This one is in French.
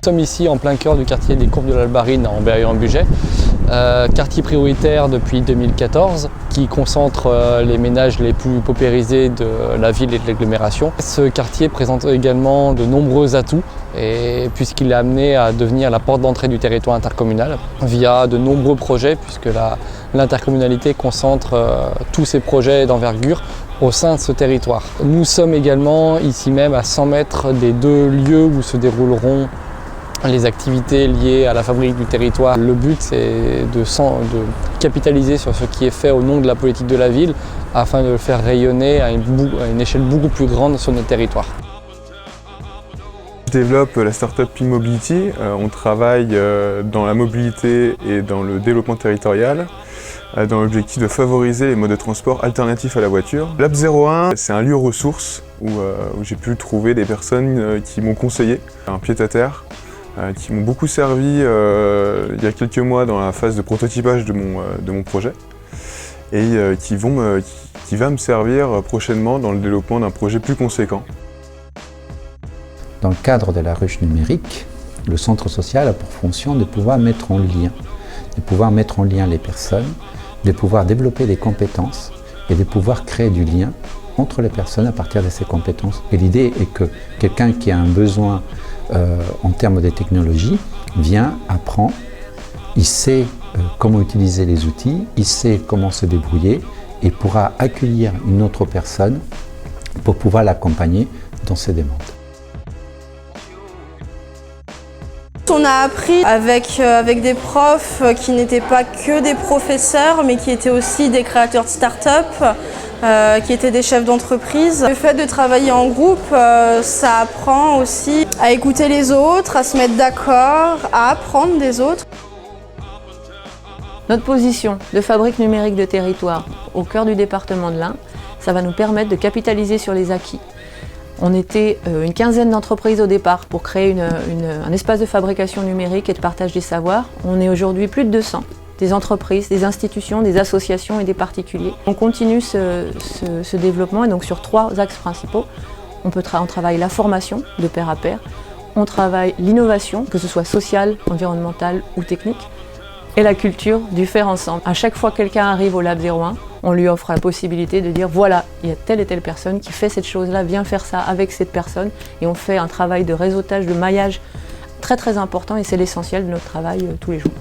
sommes ici en plein cœur du quartier des Courbes de l'Albarine en Berry-en-Bugey, quartier prioritaire depuis 2014 qui concentre les ménages les plus paupérisés de la ville et de l'agglomération. Ce quartier présente également de nombreux atouts puisqu'il est amené à devenir la porte d'entrée du territoire intercommunal via de nombreux projets puisque l'intercommunalité concentre tous ses projets d'envergure au sein de ce territoire. Nous sommes également ici même à 100 mètres des deux lieux où se dérouleront les activités liées à la fabrique du territoire. Le but c'est de capitaliser sur ce qui est fait au nom de la politique de la ville afin de le faire rayonner à une échelle beaucoup plus grande sur notre territoire. Je développe la startup P-Mobility. On travaille dans la mobilité et dans le développement territorial dans l'objectif de favoriser les modes de transport alternatifs à la voiture. Lab 01, c'est un lieu ressource où j'ai pu trouver des personnes qui m'ont conseillé, un pied-à-terre, qui m'ont beaucoup servi il y a quelques mois dans la phase de prototypage de mon projet et qui va me servir prochainement dans le développement d'un projet plus conséquent. Dans le cadre de la ruche numérique, le centre social a pour fonction de pouvoir mettre en lien les personnes, de pouvoir développer des compétences et de pouvoir créer du lien entre les personnes à partir de ces compétences. Et l'idée est que quelqu'un qui a un besoin en termes de technologie vient, apprend, il sait comment utiliser les outils, il sait comment se débrouiller et pourra accueillir une autre personne pour pouvoir l'accompagner dans ses demandes. On a appris avec des profs qui n'étaient pas que des professeurs, mais qui étaient aussi des créateurs de start-up, qui étaient des chefs d'entreprise. Le fait de travailler en groupe, ça apprend aussi à écouter les autres, à se mettre d'accord, à apprendre des autres. Notre position de fabrique numérique de territoire au cœur du département de l'Ain, ça va nous permettre de capitaliser sur les acquis. On était une quinzaine d'entreprises au départ pour créer un espace de fabrication numérique et de partage des savoirs. On est aujourd'hui plus de 200, des entreprises, des institutions, des associations et des particuliers. On continue ce développement et donc sur 3 axes principaux. On travaille la formation de pair à pair, on travaille l'innovation, que ce soit sociale, environnementale ou technique, et la culture du faire ensemble. À chaque fois que quelqu'un arrive au Lab 01, on lui offre la possibilité de dire voilà, il y a telle et telle personne qui fait cette chose-là, viens faire ça avec cette personne. Et on fait un travail de réseautage, de maillage très important et c'est l'essentiel de notre travail tous les jours.